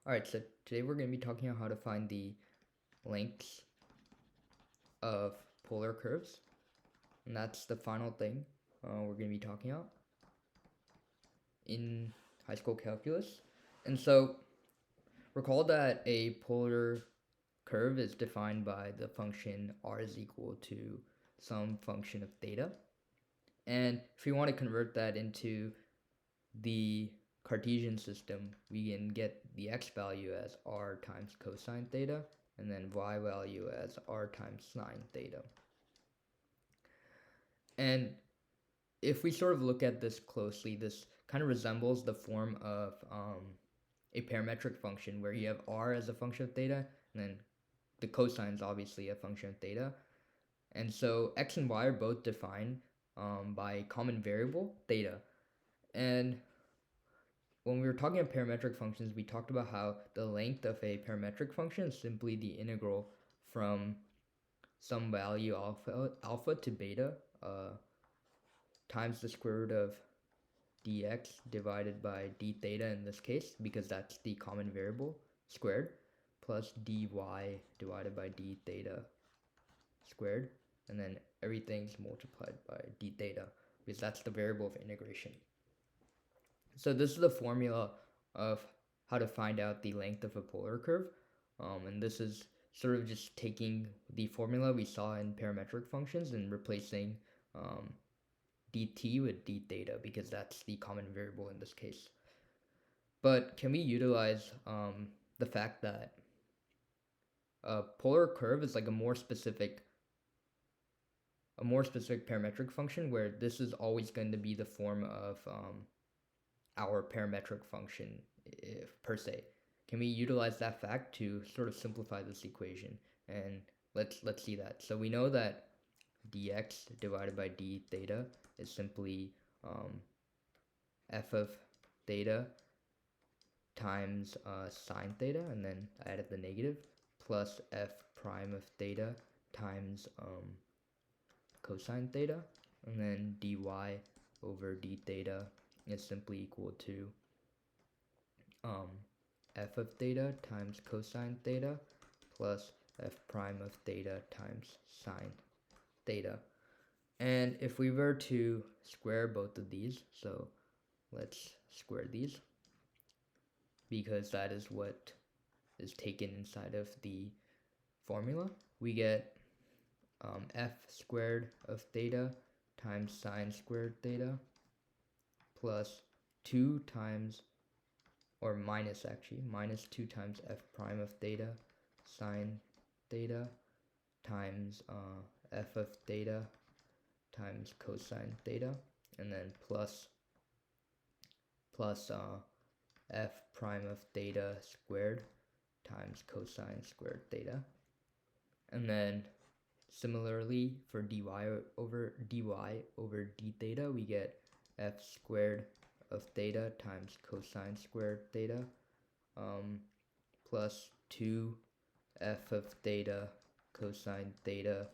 Alright, so today we're going to be talking about how to find the lengths of polar curves. And that's the final thing we're going to be talking about in high school calculus. And so recall that a polar curve is defined by the function r is equal to some function of theta. And if we want to convert that into the Cartesian system, we can get the x value as r times cosine theta, and then y value as r times sine theta. And if we sort of look at this closely, this kind of resembles the form of a parametric function where you have r as a function of theta, and then the cosine is obviously a function of theta. And so x and y are both defined by a common variable, theta. And when we were talking about parametric functions, we talked about how the length of a parametric function is simply the integral from some value alpha to beta times the square root of dx divided by d theta in this case, because that's the common variable, squared, plus dy divided by d theta squared, and then everything's multiplied by d theta, because that's the variable of integration. So this is the formula of how to find out the length of a polar curve. And this is sort of just taking the formula we saw in parametric functions and replacing dt with d theta, because that's the common variable in this case. But can we utilize the fact that a polar curve is like a more specific parametric function, where this is always going to be the form of our parametric function per se? Can we utilize that fact to sort of simplify this equation? And let's see that. So we know that dx divided by d theta is simply f of theta times sine theta, and then I added the negative, plus f prime of theta times cosine theta, and then dy over d theta is simply equal to f of theta times cosine theta plus f prime of theta times sine theta. And if we were to square both of these, so let's square these, because that is what is taken inside of the formula, we get f squared of theta times sine squared theta plus 2 times, or minus 2 times f prime of theta sine theta times f of theta times cosine theta, and then plus f prime of theta squared times cosine squared theta. And then similarly for dy over d theta, we get f squared of theta times cosine squared theta plus 2 f of theta cosine theta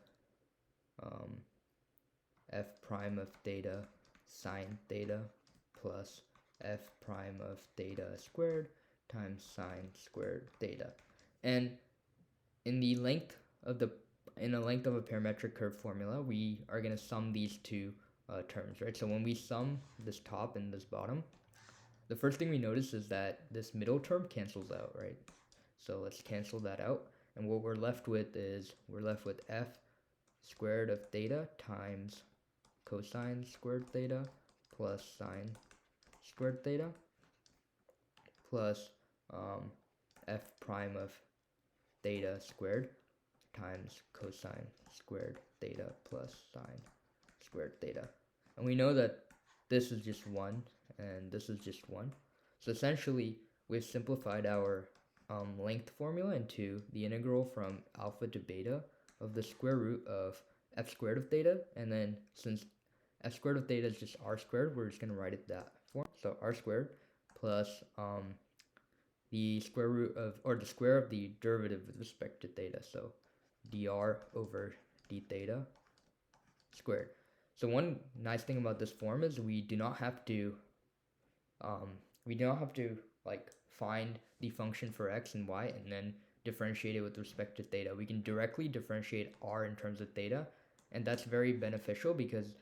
f prime of theta sine theta plus f prime of theta squared times sine squared theta. And in the length of a parametric curve formula, we are going to sum these two terms, right? So when we sum this top and this bottom, the first thing we notice is that this middle term cancels out, right? So let's cancel that out, and what we're left with is f squared of theta times cosine squared theta plus sine squared theta plus f prime of theta squared times cosine squared theta plus sine squared theta. And we know that this is just 1 and this is just 1. So essentially we've simplified our length formula into the integral from alpha to beta of the square root of f squared of theta, and then since f squared of theta is just r squared, we're just going to write it that form. So r squared plus the square root of, or the square of the derivative with respect to theta, so dr over d theta squared. So one nice thing about this form is we do not have to like find the function for x and y and then differentiate it with respect to theta. We can directly differentiate r in terms of theta, and that's very beneficial because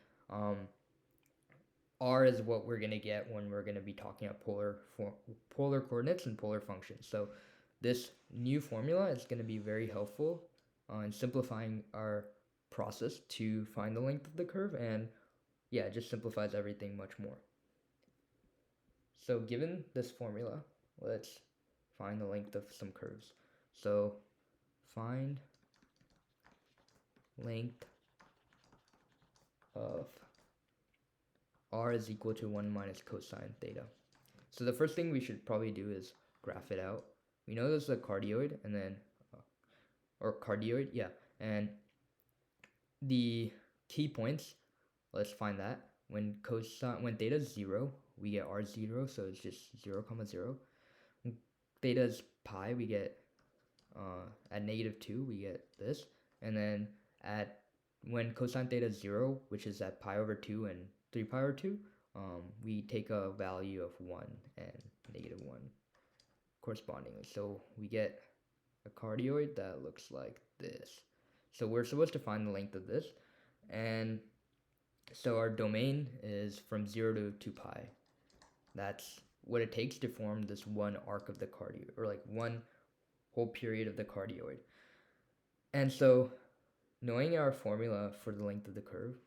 r is what we're going to get when we're going to be talking about polar coordinates and polar functions. So this new formula is going to be very helpful in simplifying our process to find the length of the curve, and yeah, it just simplifies everything much more. So given this formula, let's find the length of some curves. So find length of r is equal to 1 minus cosine theta. So the first thing we should probably do is graph it out. We know this is a cardioid, and then or cardioid, yeah, and the key points, let's find that. When theta is 0, we get r0, so it's just 0, 0. When theta is pi, we get at -2, we get this, and then when cosine theta is 0, which is at pi over 2 and 3 pi over 2, we take a value of 1 and -1 correspondingly. So we get a cardioid that looks like this. So we're supposed to find the length of this, and so our domain is from 0 to 2 pi. That's what it takes to form this one arc of the cardioid, or like one whole period of the cardioid. And so knowing our formula for the length of the curve,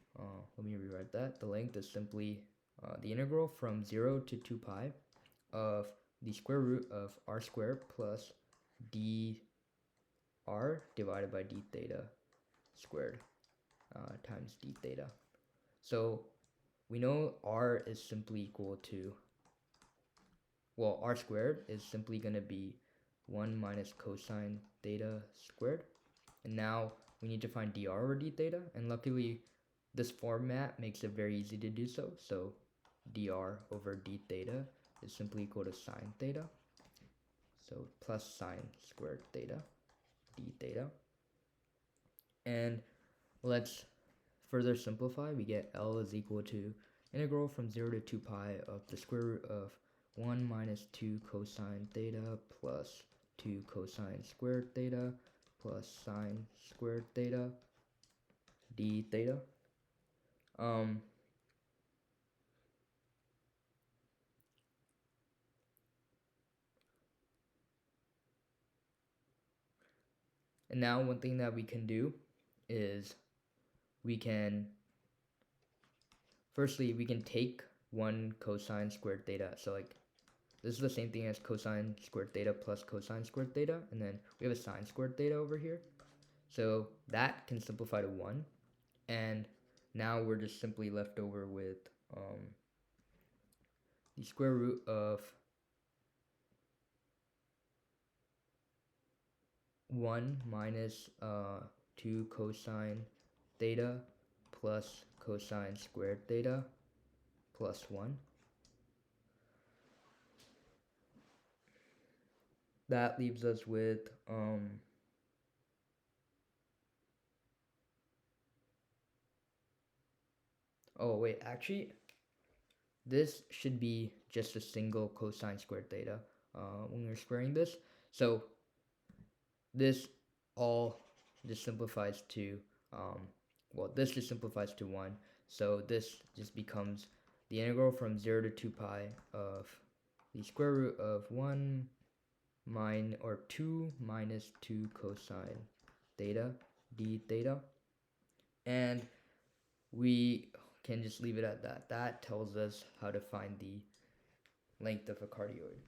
let me rewrite that. The length is simply the integral from 0 to 2 pi of the square root of r squared plus dr divided by d theta squared times d theta. So we know r is simply equal to, well, r squared is simply going to be 1 minus cosine theta squared. And now we need to find dr over d theta, and luckily this format makes it very easy to do so. So dr over d theta is simply equal to sine theta. So plus sine squared theta d theta. And let's further simplify. We get L is equal to integral from 0 to 2 pi of the square root of 1 minus 2 cosine theta plus 2 cosine squared theta plus sine squared theta d theta. And now one thing that we can do is we can take 1 cosine squared theta. So like this is the same thing as cosine squared theta plus cosine squared theta, and then we have a sine squared theta over here. So that can simplify to 1, and now we're just simply left over with the square root of 1 minus 2 cosine theta plus cosine squared theta plus 1. That leaves us with oh wait, actually this should be just a single cosine squared theta when we're squaring this. So this all just simplifies to well, this just simplifies to 1. So this just becomes the integral from 0 to 2 pi of the square root of 2 minus 2 cosine theta d theta. And we can just leave it at that. That tells us how to find the length of a cardioid.